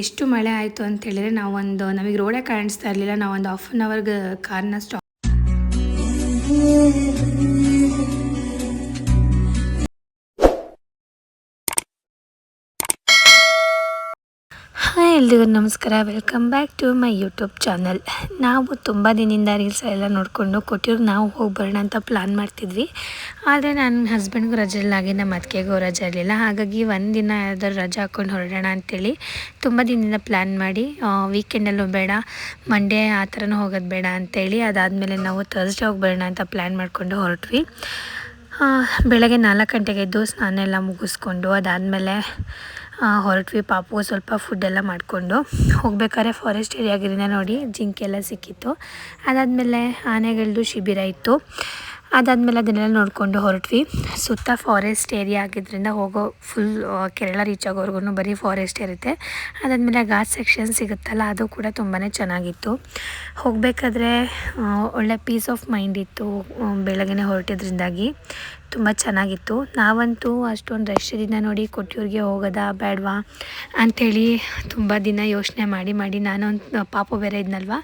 ಎಷ್ಟು ಮಳೆ ಆಯಿತು ಅಂತ ಹೇಳಿದ್ರೆ ನಮಗೆ ರೋಡೇ ಕಾಣಿಸ್ತಾ ಇರಲಿಲ್ಲ. ನಾವೊಂದು ಹಾಫ್ ಆನ್ ಅವರ್ಗೆ ಕಾರ್ನ ಸ್ಟಾಪ್ ಹಾಯ್ ಎಲ್ರಿಗೂ ನಮಸ್ಕಾರ, welcome back to my YouTube channel. ನಾವು ತುಂಬ ದಿನದಿಂದ ರೀಲ್ಸ್ ಎಲ್ಲ ನೋಡಿಕೊಂಡು ಕೊಟ್ಟಿರೋ ನಾವು ಹೋಗಿ ಬರೋಣ ಅಂತ ಪ್ಲ್ಯಾನ್ ಮಾಡ್ತಿದ್ವಿ. ಆದರೆ ನನ್ನ ಹಸ್ಬೆಂಡ್ಗೂ ರಜೆ ಇಲ್ಲಾಗಿ ನಮ್ಮ ಅತ್ತಿಗೆಗೂ ರಜೆ ಇರಲಿಲ್ಲ. ಹಾಗಾಗಿ ಒಂದಿನ ಯಾವ್ದಾದ್ರು ರಜೆ ಹಾಕ್ಕೊಂಡು ಹೊರಡೋಣ ಅಂಥೇಳಿ ತುಂಬ ದಿನದಿಂದ ಪ್ಲ್ಯಾನ್ ಮಾಡಿ ವೀಕೆಂಡಲ್ಲೂ ಬೇಡ, ಮಂಡೇ ಆ ಥರನೂ ಹೋಗೋದು ಬೇಡ ಅಂಥೇಳಿ ಅದಾದಮೇಲೆ ನಾವು ಥರ್ಸ್ಡೇ ಹೋಗಿ ಬರೋಣ ಅಂತ ಪ್ಲ್ಯಾನ್ ಮಾಡಿಕೊಂಡು ಹೊರಟ್ವಿ. ಬೆಳಗ್ಗೆ 4 ಗಂಟೆಗೆ ಎದ್ದು ಸ್ನಾನ ಎಲ್ಲ ಮುಗಿಸ್ಕೊಂಡು ಅದಾದಮೇಲೆ ಹೊರಟ್ವಿ. ಪಾಪು ಸ್ವಲ್ಪ ಫುಡ್ಡೆಲ್ಲ ಮಾಡಿಕೊಂಡು ಹೋಗ್ಬೇಕಾದ್ರೆ ಫಾರೆಸ್ಟ್ ಏರಿಯಾಗಿರಿಂದ ನೋಡಿ ಜಿಂಕೆ ಎಲ್ಲ ಸಿಕ್ಕಿತ್ತು. ಅದಾದಮೇಲೆ ಆನೆಗಳದ್ದು ಶಿಬಿರ ಇತ್ತು. ಅದಾದಮೇಲೆ ಅದನ್ನೆಲ್ಲ ನೋಡಿಕೊಂಡು ಹೊರಟ್ವಿ. ಸುತ್ತ ಫಾರೆಸ್ಟ್ ಏರಿಯಾ ಆಗಿದ್ದರಿಂದ ಫುಲ್ ಕೇರಳ ರೀಚ್ ಆಗೋವರೆಗೂ ಬರೀ ಫಾರೆಸ್ಟ್ ಇರುತ್ತೆ. ಅದಾದಮೇಲೆ ಘಾಟ್ ಸೆಕ್ಷನ್ ಸಿಗುತ್ತಲ್ಲ, ಅದು ಕೂಡ ತುಂಬಾ ಚೆನ್ನಾಗಿತ್ತು. ಹೋಗಬೇಕಾದ್ರೆ ಒಳ್ಳೆ ಪೀಸ್ ಆಫ್ ಮೈಂಡ್ ಇತ್ತು. ಬೆಳಗ್ಗೆ ಹೊರಟಿದ್ರಿಂದಾಗಿ ತುಂಬ ಚೆನ್ನಾಗಿತ್ತು. ನಾವಂತೂ ಅಷ್ಟೊಂದು ರಶ್ ದಿನ ನೋಡಿ ಕೊಟ್ಟಿಯೂರಿಗೆ ಹೋಗೋದಾ ಬೇಡವಾ ಅಂಥೇಳಿ ತುಂಬ ದಿನ ಯೋಚನೆ ಮಾಡಿ ನಾನೊಂದು ಪಾಪು ಬೇರೆ ಇದ್ನಲ್ವ,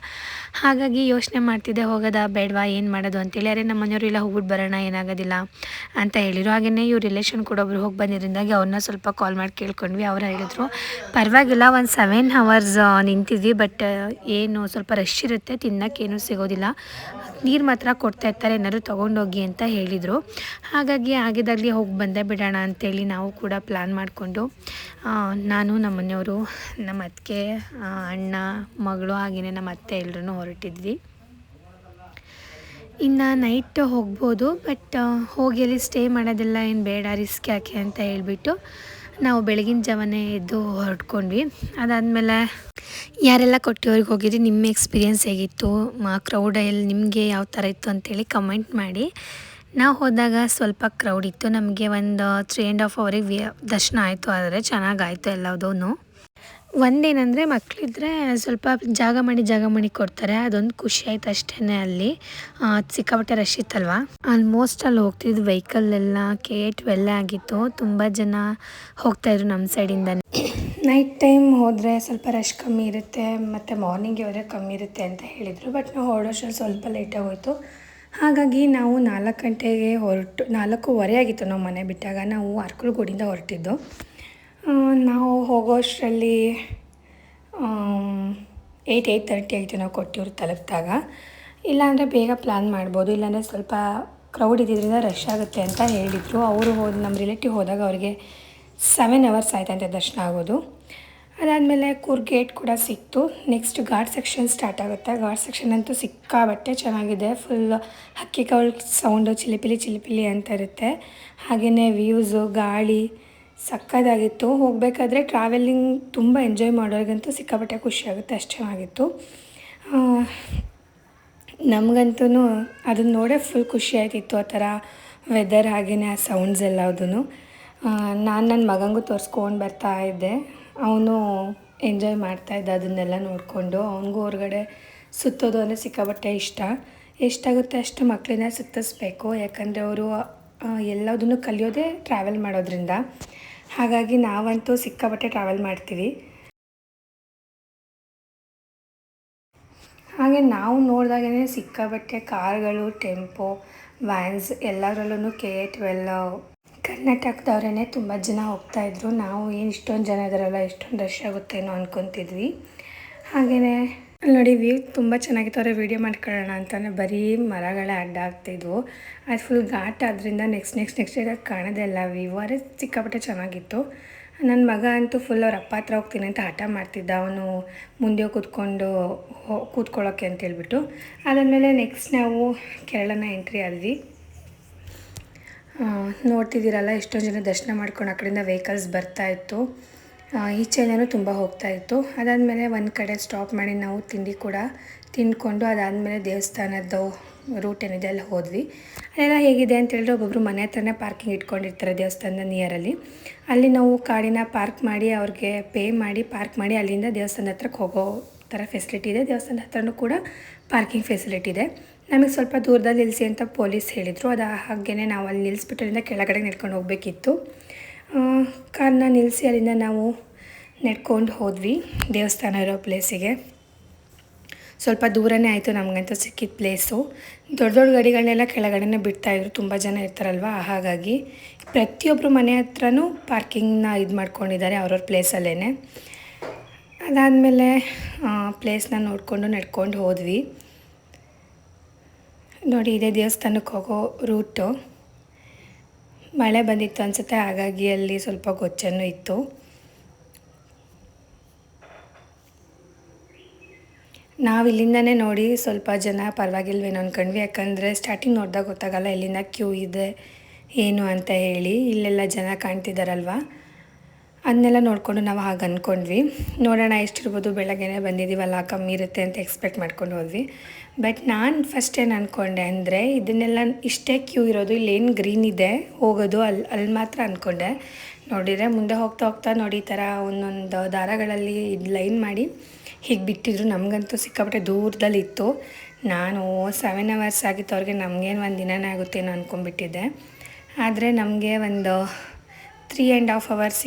ಹಾಗಾಗಿ ಯೋಚನೆ ಮಾಡ್ತಿದ್ದೆ ಹೋಗೋದಾ ಬೇಡವಾ ಏನು ಮಾಡೋದು ಅಂತೇಳಿ. ಅರೆ ನಮ್ಮ ಮನೆಯವರು ಇಲ್ಲ ಹೋಗ್ಬಿಟ್ಟು ಬರೋಣ, ಏನಾಗೋದಿಲ್ಲ ಅಂತ ಹೇಳಿದರು. ಹಾಗೆಯೇ ಇವ್ರ ರಿಲೇಷನ್ ಕೂಡ ಒಬ್ರು ಹೋಗಿ ಬಂದಿದ್ದರಿಂದಾಗಿ ಅವ್ರನ್ನ ಸ್ವಲ್ಪ ಕಾಲ್ ಮಾಡಿ ಕೇಳ್ಕೊಂಡ್ವಿ. ಅವ್ರು ಹೇಳಿದ್ರು ಪರವಾಗಿಲ್ಲ, ಒಂದು 7 hours ನಿಂತಿದ್ವಿ, ಬಟ್ ಏನು ಸ್ವಲ್ಪ ರಶ್ ಇರುತ್ತೆ, ತಿನ್ನೋಕ್ಕೇನು ಸಿಗೋದಿಲ್ಲ, ನೀರು ಮಾತ್ರ ಕೊಡ್ತಾ ಇರ್ತಾರೆ, ಏನಾದ್ರು ತೊಗೊಂಡೋಗಿ ಅಂತ ಹೇಳಿದರು. ಹಾಗಾಗಿ ಆಗಿದ್ದಾಗಲಿ ಹೋಗಿ ಬಂದೇ ಬಿಡೋಣ ಅಂಥೇಳಿ ನಾವು ಕೂಡ ಪ್ಲ್ಯಾನ್ ಮಾಡಿಕೊಂಡು ನಾನು, ನಮ್ಮ ಮನೆಯವರು, ನಮ್ಮ ಅತ್ತಿಗೆ, ಅಣ್ಣ, ಮಗಳು, ಹಾಗೆಯೇ ನಮ್ಮ ಅತ್ತೆ ಎಲ್ಲರೂ ಹೊರಟಿದ್ವಿ. ಇನ್ನು ನೈಟ್ ಹೋಗ್ಬೋದು, ಬಟ್ ಹೋಗಿ ಅಲ್ಲಿ ಸ್ಟೇ ಮಾಡೋದೆಲ್ಲ ಏನು ಬೇಡ, ರಿಸ್ಕ್ ಯಾಕೆ ಅಂತ ಹೇಳಿಬಿಟ್ಟು ನಾವು ಬೆಳಗಿನ ಜಾವನೇ ಎದ್ದು ಹೊರಟ್ಕೊಂಡ್ವಿ. ಅದಾದಮೇಲೆ ಯಾರೆಲ್ಲ ಕೊಟ್ಟಿಯೂರಿಗೆ ಹೋಗಿದ್ರಿ, ನಿಮ್ಮ ಎಕ್ಸ್ಪೀರಿಯೆನ್ಸ್ ಹೇಗಿತ್ತು, ಕ್ರೌಡಲ್ಲಿ ನಿಮಗೆ ಯಾವ ಥರ ಇತ್ತು ಅಂತೇಳಿ ಕಮೆಂಟ್ ಮಾಡಿ. ನಾವು ಹೋದಾಗ ಸ್ವಲ್ಪ ಕ್ರೌಡ್ ಇತ್ತು. ನಮಗೆ ಒಂದು 3.5 ಅವರಿಗೆ ದರ್ಶನ ಆಯಿತು. ಆದರೆ ಚೆನ್ನಾಗಾಯಿತು ಎಲ್ಲದೂ. ಒಂದೇನಂದರೆ ಮಕ್ಕಳಿದ್ರೆ ಸ್ವಲ್ಪ ಜಾಗ ಮಾಡಿ ಕೊಡ್ತಾರೆ, ಅದೊಂದು ಖುಷಿ ಆಯ್ತು ಅಷ್ಟೇ. ಅಲ್ಲಿ ಸಿಕ್ಕಾಪಟ್ಟೆ ರಶ್ ಇತ್ತಲ್ವ, ಆಲ್ಮೋಸ್ಟ್ ಅಲ್ಲಿ ಹೋಗ್ತಿದ್ದು ವೆಹಿಕಲ್ಲೆಲ್ಲ KA-12 ಆಗಿತ್ತು. ತುಂಬ ಜನ ಹೋಗ್ತಾಯಿದ್ರು ನಮ್ಮ ಸೈಡಿಂದ. ನೈಟ್ ಟೈಮ್ ಹೋದರೆ ಸ್ವಲ್ಪ ರಶ್ ಕಮ್ಮಿ ಇರುತ್ತೆ, ಮತ್ತು ಮಾರ್ನಿಂಗ್ಗೆ ಹೋದರೆ ಕಮ್ಮಿ ಇರುತ್ತೆ ಅಂತ ಹೇಳಿದರು. ಬಟ್ ನಾವು ಹೊರಡೋಷ್ಟರಲ್ಲಿ ಸ್ವಲ್ಪ ಲೇಟಾಗಿ ಹೋಯಿತು. ಹಾಗಾಗಿ ನಾವು 4 ಗಂಟೆಗೆ 4:15 ಆಗಿತ್ತು ನಾವು ಮನೆ ಬಿಟ್ಟಾಗ. ನಾವು ಅರ್ಕಲ್ಗೂಡಿಂದ ಹೊರಟಿದ್ದು. ನಾವು ಹೋಗೋಷ್ಟರಲ್ಲಿ 8:30 ಆಯಿತು ನಾವು ಕೊಟ್ಟಿಯೂರು ತಲುಪಿದಾಗ. ಇಲ್ಲಾಂದರೆ ಬೇಗ ಪ್ಲ್ಯಾನ್ ಮಾಡ್ಬೋದು, ಇಲ್ಲಾಂದರೆ ಸ್ವಲ್ಪ ಕ್ರೌಡ್ ಇದ್ದಿದ್ದರಿಂದ ರಶ್ ಆಗುತ್ತೆ ಅಂತ ಹೇಳಿದರು. ಅವರು ನಮ್ಮ ರಿಲೇಟಿವ್ ಹೋದಾಗ ಅವರಿಗೆ 7 hours ಆಯ್ತಂತೆ ದರ್ಶನ ಆಗೋದು. ಅದಾದಮೇಲೆ ಕೂರ್ಗ್ ಗೇಟ್ ಕೂಡ ಸಿಕ್ತು. ನೆಕ್ಸ್ಟ್ ಘಾಟ್ ಸೆಕ್ಷನ್ ಸ್ಟಾರ್ಟ್ ಆಗುತ್ತೆ. ಘಾಟ್ ಸೆಕ್ಷನ್ ಅಂತೂ ಸಿಕ್ಕಾಬಟ್ಟೆ ಚೆನ್ನಾಗಿದೆ. ಫುಲ್ ಹಕ್ಕಿಗಳ ಸೌಂಡು ಚಿಲಿಪಿಲಿ ಅಂತ ಇರುತ್ತೆ. ಹಾಗೆಯೇ ವ್ಯೂಸು, ಗಾಳಿ ಸಕ್ಕತ್ತಾಗಿತ್ತು. ಹೋಗಬೇಕಾದ್ರೆ ಟ್ರಾವೆಲಿಂಗ್ ತುಂಬ ಎಂಜಾಯ್ ಮಾಡೋರಿಗಂತೂ ಸಿಕ್ಕಾಪಟ್ಟೆ ಖುಷಿಯಾಗುತ್ತೆ, ಅಷ್ಟು ಚೆನ್ನಾಗಿತ್ತು. ನಮಗಂತೂ ಅದನ್ನು ನೋಡೇ ಫುಲ್ ಖುಷಿ ಆಯ್ತಿತ್ತು. ಆ ಥರ ವೆದರ್ ಹಾಗೆಯೇ ಆ ಸೌಂಡ್ಸ್ ಎಲ್ಲದೂ. ನಾನು ನನ್ನ ಮಗನಿಗೂ ತೋರಿಸ್ಕೊಂಡು ಬರ್ತಾ ಇದ್ದೆ. ಅವನು ಎಂಜಾಯ್ ಮಾಡ್ತಾಯಿದ್ದ ಅದನ್ನೆಲ್ಲ ನೋಡಿಕೊಂಡು. ಅವನಿಗೂ ಹೊರಗಡೆ ಸುತ್ತೋದು ಅಂದರೆ ಸಿಕ್ಕಾಪಟ್ಟೆ ಇಷ್ಟ. ಎಷ್ಟಾಗುತ್ತೆ ಅಷ್ಟು ಮಕ್ಕಳನ್ನ ಸುತ್ತಿಸ್ಬೇಕು, ಯಾಕಂದರೆ ಅವರು ಎಲ್ಲದನ್ನು ಕಲಿಯೋದೇ ಟ್ರಾವೆಲ್ ಮಾಡೋದ್ರಿಂದ. ಹಾಗಾಗಿ ನಾವಂತೂ ಸಿಕ್ಕಾಪಟ್ಟೆ ಟ್ರಾವೆಲ್ ಮಾಡ್ತೀವಿ. ಹಾಗೆ ನಾವು ನೋಡಿದಾಗೇ ಸಿಕ್ಕಾಪಟ್ಟೆ ಕಾರ್ಗಳು, ಟೆಂಪೋ, ವ್ಯಾನ್ಸ್ ಎಲ್ಲದರಲ್ಲೂ KA-12 ಕರ್ನಾಟಕದವರೇ ತುಂಬ ಜನ ಹೋಗ್ತಾಯಿದ್ರು. ನಾವು ಏನು ಇಷ್ಟೊಂದು ಜನ ಇದ್ದಾರಲ್ಲ, ಎಷ್ಟೊಂದು ರಶ್ ಆಗುತ್ತೇನೋ ಅಂದ್ಕೊತಿದ್ವಿ. ಹಾಗೆಯೇ ಅಲ್ಲಿ ನೋಡಿ ವ್ಯೂ ತುಂಬ ಚೆನ್ನಾಗಿತ್ತು. ಅವರೇ ವೀಡಿಯೋ ಮಾಡ್ಕೊಳ್ಳೋಣ ಅಂತಲೇ ಬರೀ ಮರಗಳೇ ಅಡ್ಡ ಆಗ್ತಿದ್ವು. ಅದು ಫುಲ್ ಘಾಟ್ ಆದ್ದರಿಂದ ನೆಕ್ಸ್ಟ್ ಕಾಣೋದೇ ಇಲ್ಲ ವ್ಯೂ. ಆದರೆ ಸಿಕ್ಕಾಪಟ್ಟೆ ಚೆನ್ನಾಗಿತ್ತು. ನನ್ನ ಮಗ ಅಂತೂ ಫುಲ್ ಅವ್ರ ಅಪ್ಪ ಹತ್ರ ಹೋಗ್ತೀನಿ ಅಂತ ಹಠ ಮಾಡ್ತಿದ್ದ. ಅವನು ಮುಂದೆ ಕೂತ್ಕೊಳ್ಳೋಕ್ಕೆ ಅಂತ ಹೇಳ್ಬಿಟ್ಟು. ಅದಾದಮೇಲೆ ನೆಕ್ಸ್ಟ್ ನಾವು ಕೇರಳನ ಎಂಟ್ರಿ ಆದ್ವಿ. ನೋಡ್ತಿದ್ದೀರಲ್ಲ ಎಷ್ಟೊಂದು ಜನ ದರ್ಶನ ಮಾಡ್ಕೊಂಡು ಆ ಕಡೆಯಿಂದ ವೆಹಿಕಲ್ಸ್ ಬರ್ತಾಯಿತ್ತು. ಈಚೆಯಿಂದನೂ ತುಂಬ ಹೋಗ್ತಾಯಿತ್ತು. ಅದಾದಮೇಲೆ ಒಂದು ಕಡೆ ಸ್ಟಾಪ್ ಮಾಡಿ ನಾವು ತಿಂಡಿ ಕೂಡ ತಿಂದ್ಕೊಂಡು ಅದಾದಮೇಲೆ ದೇವಸ್ಥಾನದ್ದು ರೂಟ್ ಏನಿದೆ ಅಲ್ಲಿ ಹೋದ್ವಿ. ಅಲ್ಲೆಲ್ಲ ಹೇಗಿದೆ ಅಂತ ಹೇಳಿದ್ರೆ, ಒಬ್ಬೊಬ್ಬರು ಮನೆ ಹತ್ರನೇ ಪಾರ್ಕಿಂಗ್ ಇಟ್ಕೊಂಡಿರ್ತಾರೆ ದೇವಸ್ಥಾನದ ನಿಯರಲ್ಲಿ. ಅಲ್ಲಿ ನಾವು ಗಾಡಿನ ಪಾರ್ಕ್ ಮಾಡಿ ಅವ್ರಿಗೆ ಪೇ ಮಾಡಿ ಪಾರ್ಕ್ ಮಾಡಿ ಅಲ್ಲಿಂದ ದೇವಸ್ಥಾನದ ಹತ್ರಕ್ಕೆ ಹೋಗೋ ಥರ ಫೆಸಿಲಿಟಿ ಇದೆ. ದೇವಸ್ಥಾನದ ಹತ್ರನೂ ಕೂಡ ಪಾರ್ಕಿಂಗ್ ಫೆಸಿಲಿಟಿ ಇದೆ. ನಮಗೆ ಸ್ವಲ್ಪ ದೂರದಲ್ಲಿ ನಿಲ್ಲಿಸಿ ಅಂತ ಪೊಲೀಸ್ ಹೇಳಿದರು. ಅದು ಹಾಗೆಯೇ ನಾವು ಅಲ್ಲಿ ನಿಲ್ಲಿಸ್ಬಿಟ್ಟು ಅಲ್ಲಿಂದ ಕೆಳಗಡೆ ನಡ್ಕೊಂಡು ಹೋಗಬೇಕಿತ್ತು. ಕಾರ್ನ ನಿಲ್ಲಿಸಿ ಅಲ್ಲಿಂದ ನಾವು ನಡ್ಕೊಂಡು ಹೋದ್ವಿ ದೇವಸ್ಥಾನ ಇರೋ ಪ್ಲೇಸಿಗೆ. ಸ್ವಲ್ಪ ದೂರನೇ ಆಯಿತು ನಮಗಂತೂ ಸಿಕ್ಕಿದ ಪ್ಲೇಸು. ದೊಡ್ಡ ದೊಡ್ಡ ಗಾಡಿಗಳನ್ನೆಲ್ಲ ಕೆಳಗಡೆನೇ ಬಿಡ್ತಾಯಿದ್ರು, ತುಂಬ ಜನ ಇರ್ತಾರಲ್ವ, ಹಾಗಾಗಿ ಪ್ರತಿಯೊಬ್ಬರು ಮನೆ ಹತ್ರನೂ ಪಾರ್ಕಿಂಗ್ನ ಇದು ಮಾಡ್ಕೊಂಡಿದ್ದಾರೆ ಅವ್ರವ್ರ ಪ್ಲೇಸಲ್ಲೇ. ಅದಾದಮೇಲೆ ಪ್ಲೇಸ್ನ ನೋಡಿಕೊಂಡು ನಡ್ಕೊಂಡು ಹೋದ್ವಿ. ನೋಡಿ, ಇದೇ ದೇವಸ್ಥಾನಕ್ಕೆ ಹೋಗೋ ರೂಟು. ಮಳೆ ಬಂದಿತ್ತು ಅನಿಸುತ್ತೆ, ಹಾಗಾಗಿ ಅಲ್ಲಿ ಸ್ವಲ್ಪ ಗೊಚ್ಚನ್ನು ಇತ್ತು. ನಾವು ಇಲ್ಲಿಂದನೇ ನೋಡಿ ಸ್ವಲ್ಪ ಜನ ಪರವಾಗಿಲ್ವೇನೋ ಅಂದ್ಕೊಂಡ್ವಿ, ಯಾಕಂದರೆ ಸ್ಟಾರ್ಟಿಂಗ್ ನೋಡಿದಾಗ ಗೊತ್ತಾಗಲ್ಲ ಎಲ್ಲಿಂದ ಕ್ಯೂ ಇದೆ ಏನು ಅಂತ ಹೇಳಿ. ಇಲ್ಲೆಲ್ಲ ಜನ ಕಾಣ್ತಿದ್ದಾರಲ್ವ, ಅದನ್ನೆಲ್ಲ ನೋಡಿಕೊಂಡು ನಾವು ಹಾಗೆ ಅಂದ್ಕೊಂಡ್ವಿ. ನೋಡೋಣ ಎಷ್ಟಿರ್ಬೋದು, ಬೆಳಗ್ಗೆನೇ ಬಂದಿದ್ದೀವಲ್ಲ, ಕಮ್ಮಿ ಇರುತ್ತೆ ಅಂತ ಎಕ್ಸ್ಪೆಕ್ಟ್ ಮಾಡ್ಕೊಂಡು ಹೋದ್ವಿ. ಬಟ್ ನಾನು ಫಸ್ಟ್ ಏನು ಅಂದ್ಕೊಂಡೆ ಅಂದರೆ ಇದನ್ನೆಲ್ಲ ಇಷ್ಟೇ ಕ್ಯೂ ಇರೋದು, ಇಲ್ಲೇನು ಗ್ರೀನ್ ಇದೆ ಹೋಗೋದು ಅಲ್ಲಿ ಮಾತ್ರ ಅಂದ್ಕೊಂಡೆ. ನೋಡಿದರೆ ಮುಂದೆ ಹೋಗ್ತಾ ಹೋಗ್ತಾ ನೋಡಿ ಈ ಥರ ಒಂದೊಂದು ದಾರಗಳಲ್ಲಿ ಲೈನ್ ಮಾಡಿ ಹೀಗೆ ಬಿಟ್ಟಿದ್ರು. ನಮಗಂತೂ ಸಿಕ್ಕಾಪಟ್ಟೆ ದೂರದಲ್ಲಿ ಇತ್ತು. ನಾನು 7 hours ಆಗಿತ್ತು ಅವ್ರಿಗೆ, ನಮಗೇನು ಒಂದು ದಿನನೇ ಆಗುತ್ತೇನೋ ಅಂದ್ಕೊಂಡ್ಬಿಟ್ಟಿದ್ದೆ. ಆದರೆ ನಮಗೆ ಒಂದು 3.5 hours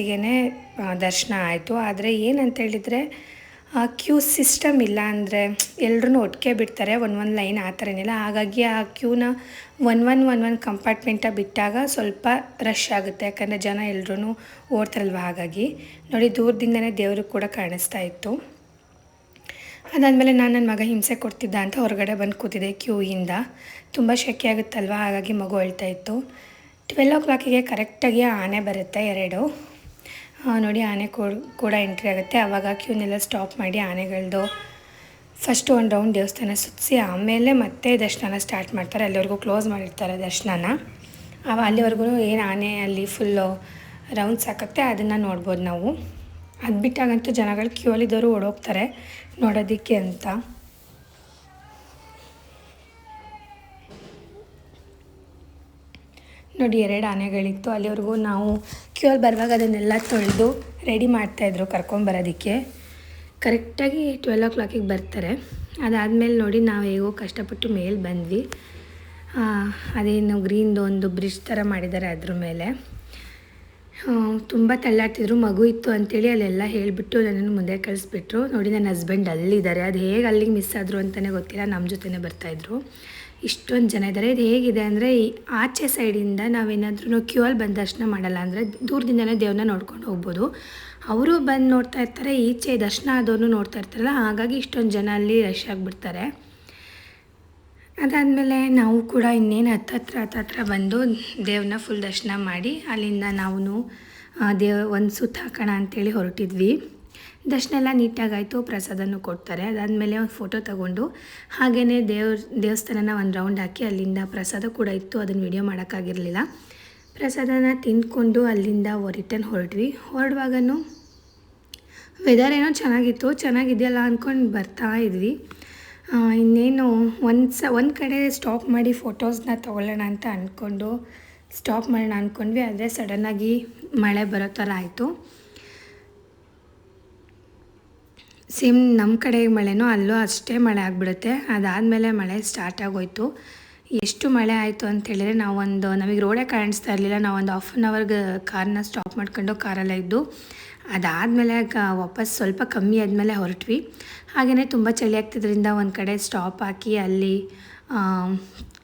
ದರ್ಶನ ಆಯಿತು. ಆದರೆ ಏನಂತ ಹೇಳಿದರೆ ಕ್ಯೂ ಸಿಸ್ಟಮ್ ಇಲ್ಲ, ಅಂದರೆ ಎಲ್ಲರೂ ಒಟ್ಟಿಗೆ ಬಿಡ್ತಾರೆ, ಒಂದು ಲೈನ್ ಆ ಥರ ಏನಿಲ್ಲ. ಹಾಗಾಗಿ ಆ ಕ್ಯೂನ ಒಂದು ಕಂಪಾರ್ಟ್ಮೆಂಟಾಗಿ ಬಿಟ್ಟಾಗ ಸ್ವಲ್ಪ ರಶ್ ಆಗುತ್ತೆ, ಯಾಕಂದರೆ ಜನ ಎಲ್ಲರೂ ಓಡ್ತಾರಲ್ವ. ಹಾಗಾಗಿ ನೋಡಿ, ದೂರದಿಂದನೇ ದೇವರು ಕೂಡ ಕಾಣಿಸ್ತಾ ಇತ್ತು. ಅದಾದಮೇಲೆ ನನ್ನ ಮಗ ಹಿಂಸೆ ಕೊಡ್ತಿದ್ದ ಅಂತ ಹೊರಗಡೆ ಬಂದು ಕೂತಿದ್ದೆ ಕ್ಯೂಯಿಂದ. ತುಂಬ ಶೆಕೆ ಆಗುತ್ತಲ್ವ, ಹಾಗಾಗಿ ಮಗು ಅಳ್ತಾ ಇತ್ತು. 12 o'clock ಕರೆಕ್ಟಾಗಿ ಆನೆ ಬರುತ್ತೆ 2. ನೋಡಿ, ಆನೆ ಕೂಡ ಎಂಟ್ರಿ ಆಗುತ್ತೆ. ಆವಾಗ ಕ್ಯೂನೆಲ್ಲ ಸ್ಟಾಪ್ ಮಾಡಿ ಆನೆಗಳದ್ದು ಫಸ್ಟು ಒಂದು ರೌಂಡ್ ದೇವಸ್ಥಾನ ಸುತ್ತಿಸಿ ಆಮೇಲೆ ಮತ್ತೆ ದರ್ಶನ ಸ್ಟಾರ್ಟ್ ಮಾಡ್ತಾರೆ. ಅಲ್ಲಿವರೆಗೂ ಕ್ಲೋಸ್ ಮಾಡಿರ್ತಾರೆ ದರ್ಶನನ. ಅಲ್ಲಿವರೆಗೂ ಏನು ಆನೆ ಅಲ್ಲಿ ಫುಲ್ಲು ರೌಂಡ್ಸ್ ಹಾಕುತ್ತೆ, ಅದನ್ನು ನೋಡ್ಬೋದು ನಾವು. ಅದು ಬಿಟ್ಟಾಗಂತೂ ಜನಗಳು ಕ್ಯೂ ಅಲ್ಲಿದ್ದವರು ಓಡೋಗ್ತಾರೆ ನೋಡೋದಕ್ಕೆ ಅಂತ. ನೋಡಿ, 2 ಆನೆಗಳಿತ್ತು. ಅಲ್ಲಿವರೆಗೂ ನಾವು ಕ್ಯೂ ಅಲ್ಲಿ ಬರುವಾಗ ಅದನ್ನೆಲ್ಲ ತೊಳೆದು ರೆಡಿ ಮಾಡ್ತಾಯಿದ್ರು ಕರ್ಕೊಂಬರೋದಕ್ಕೆ. ಕರೆಕ್ಟಾಗಿ 12 o'clock ಬರ್ತಾರೆ. ಅದಾದಮೇಲೆ ನೋಡಿ, ನಾವು ಹೇಗೋ ಕಷ್ಟಪಟ್ಟು ಮೇಲೆ ಬಂದ್ವಿ. ಅದೇನು ಗ್ರೀನ್ದು ಒಂದು ಬ್ರಿಡ್ಜ್ ಥರ ಮಾಡಿದ್ದಾರೆ, ಅದ್ರ ಮೇಲೆ ತುಂಬ ತಳ್ಳಾಡ್ತಿದ್ರು. ಮಗು ಇತ್ತು ಅಂಥೇಳಿ ಅಲ್ಲೆಲ್ಲ ಹೇಳಿಬಿಟ್ಟು ನನ್ನನ್ನು ಮುಂದೆ ಕಳಿಸ್ಬಿಟ್ರು. ನೋಡಿ, ನನ್ನ ಹಸ್ಬೆಂಡ್ ಅಲ್ಲಿದ್ದಾರೆ. ಅದು ಹೇಗೆ ಅಲ್ಲಿಗೆ ಮಿಸ್ ಆದರು ಅಂತಲೇ ಗೊತ್ತಿಲ್ಲ, ನಮ್ಮ ಜೊತೆನೇ ಬರ್ತಾಯಿದ್ರು. ಇಷ್ಟೊಂದು ಜನ ಇದ್ದಾರೆ. ಇದು ಹೇಗಿದೆ ಅಂದರೆ, ಈ ಆಚೆ ಸೈಡಿಂದ ನಾವೇನಾದ್ರೂ ಕ್ಯೂ ಅಲ್ಲಿ ಬಂದು ದರ್ಶನ ಮಾಡಲ್ಲ ಅಂದರೆ ದೂರದಿಂದನೇ ದೇವ್ರನ್ನ ನೋಡ್ಕೊಂಡು ಹೋಗ್ಬೋದು. ಅವರು ಬಂದು ನೋಡ್ತಾ ಇರ್ತಾರೆ, ಈಚೆ ದರ್ಶನ ಆದವ್ರನ್ನೂ ನೋಡ್ತಾ ಇರ್ತಾರಲ್ಲ, ಹಾಗಾಗಿ ಇಷ್ಟೊಂದು ಜನ ಅಲ್ಲಿ ರಶ್ ಆಗಿಬಿಡ್ತಾರೆ. ಅದಾದಮೇಲೆ ನಾವು ಕೂಡ ಇನ್ನೇನು ಹತ್ತತ್ರ ಬಂದು ದೇವ್ರನ್ನ ಫುಲ್ ದರ್ಶನ ಮಾಡಿ ಅಲ್ಲಿಂದ ನಾವು ಒಂದು ಸುತ್ತ ಹಾಕೋಣ ಅಂಥೇಳಿ ಹೊರಟಿದ್ವಿ. ದರ್ಶನ ಎಲ್ಲ ನೀಟಾಗಾಯಿತು, ಪ್ರಸಾದನೂ ಕೊಡ್ತಾರೆ. ಅದಾದಮೇಲೆ ಒಂದು ಫೋಟೋ ತಗೊಂಡು ಹಾಗೆಯೇ ದೇವಸ್ಥಾನನ ಒಂದು ರೌಂಡ್ ಹಾಕಿ ಅಲ್ಲಿಂದ ಪ್ರಸಾದ ಕೂಡ ಇತ್ತು, ಅದನ್ನು ವಿಡಿಯೋ ಮಾಡೋಕ್ಕಾಗಿರಲಿಲ್ಲ. ಪ್ರಸಾದನ ತಿಂದ್ಕೊಂಡು ಅಲ್ಲಿಂದ ರಿಟರ್ನ್ ಹೊರಡುವಾಗನೂ ವೆದರ್ ಏನೋ ಚೆನ್ನಾಗಿದೆಯಲ್ಲ ಅಂದ್ಕೊಂಡು ಬರ್ತಾ ಇದ್ವಿ. ಇನ್ನೇನು ಒಂದು ಕಡೆ ಸ್ಟಾಪ್ ಮಾಡಿ ಫೋಟೋಸ್ನ ತೊಗೊಳ್ಳೋಣ ಅಂತ ಅಂದ್ಕೊಂಡು ಸ್ಟಾಪ್ ಮಾಡೋಣ ಅಂದ್ಕೊಂಡ್ವಿ. ಆದರೆ ಸಡನ್ನಾಗಿ ಮಳೆ ಬರೋ ಥರ ಆಯಿತು. ಸೇಮ್ ನಮ್ಮ ಕಡೆ ಮಳೆನೋ ಅಲ್ಲೂ ಅಷ್ಟೇ ಮಳೆ ಆಗಿಬಿಡುತ್ತೆ. ಅದಾದಮೇಲೆ ಮಳೆ ಸ್ಟಾರ್ಟ್ ಆಗೋಯ್ತು. ಎಷ್ಟು ಮಳೆ ಆಯಿತು ಅಂತೇಳಿದರೆ ನಮಗೆ ರೋಡೇ ಕಾಣಿಸ್ತಾ ಇರಲಿಲ್ಲ. ನಾವು ಒಂದು 1/2 hour ಕಾರ್ನ ಸ್ಟಾಪ್ ಮಾಡ್ಕೊಂಡು ಕಾರಲ್ಲೇ ಇದ್ದು, ಅದಾದಮೇಲೆ ವಾಪಸ್ ಸ್ವಲ್ಪ ಕಮ್ಮಿ ಆದಮೇಲೆ ಹೊರಟ್ವಿ. ಹಾಗೆಯೇ ತುಂಬ ಚಳಿ ಆಗ್ತಿದ್ರಿಂದ ಒಂದು ಕಡೆ ಸ್ಟಾಪ್ ಹಾಕಿ ಅಲ್ಲಿ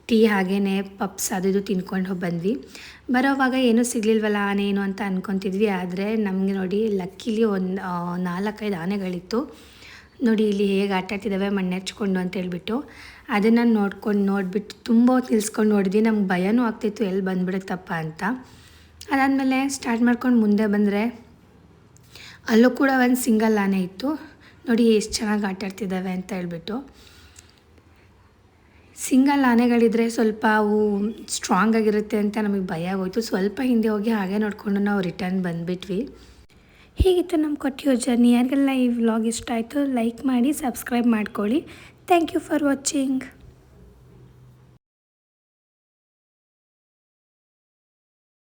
ಟೀ ಹಾಗೆಯೇ ಪಪ್ಸ್ ಅದು ತಿನ್ಕೊಂಡು ಬಂದ್ವಿ. ಬರೋವಾಗ ಏನೂ ಸಿಗಲಿಲ್ವಲ್ಲ ಆನೇನು ಅಂತ ಅಂದ್ಕೊತಿದ್ವಿ. ಆದರೆ ನಮಗೆ ನೋಡಿ, ಲಕ್ಕಿಲಿ ಒಂದು 4-5 ಆನೆಗಳಿತ್ತು. ನೋಡಿ ಇಲ್ಲಿ ಹೇಗೆ ಆಟಾಡ್ತಿದ್ದಾವೆ ಮಣ್ಣೆಚ್ಕೊಂಡು ಅಂತ ಹೇಳ್ಬಿಟ್ಟು ಅದನ್ನು ನೋಡಿಬಿಟ್ಟು ತುಂಬ ಹೊತ್ತು ನಿಲ್ಸ್ಕೊಂಡು ನೋಡಿದ್ವಿ. ನಮ್ಗೆ ಭಯನೂ ಆಗ್ತಿತ್ತು, ಎಲ್ಲಿ ಬಂದುಬಿಡುತ್ತಪ್ಪ ಅಂತ. ಅದಾದಮೇಲೆ ಸ್ಟಾರ್ಟ್ ಮಾಡ್ಕೊಂಡು ಮುಂದೆ ಬಂದರೆ ಅಲ್ಲೂ ಕೂಡ ಒಂದು ಸಿಂಗಲ್ ಆನೆ ಇತ್ತು. ನೋಡಿ ಎಷ್ಟು ಚೆನ್ನಾಗಿ ಆಟಾಡ್ತಿದ್ದಾವೆ ಅಂತ ಹೇಳ್ಬಿಟ್ಟು. ಸಿಂಗಲ್ ಆನೆಗಳಿದ್ರೆ ಸ್ವಲ್ಪ ಅವು ಸ್ಟ್ರಾಂಗ್ ಆಗಿರುತ್ತೆ ಅಂತ ನಮಗೆ ಭಯ ಆಗೋಯ್ತು. ಸ್ವಲ್ಪ ಹಿಂದೆ ಹೋಗಿ ಹಾಗೆ ನೋಡಿಕೊಂಡು ನಾವು ರಿಟರ್ನ್ ಬಂದುಬಿಟ್ವಿ. ಹೀಗಿತ್ತು ನಮ್ಮ ಕೊಟ್ಟಿರೋ ಜರ್ನಿ. ಯಾರಿಗೆಲ್ಲ ಈ ವ್ಲಾಗ್ ಇಷ್ಟ ಆಯಿತು ಲೈಕ್ ಮಾಡಿ, ಸಬ್ಸ್ಕ್ರೈಬ್ ಮಾಡ್ಕೊಳ್ಳಿ. Thank you for watching.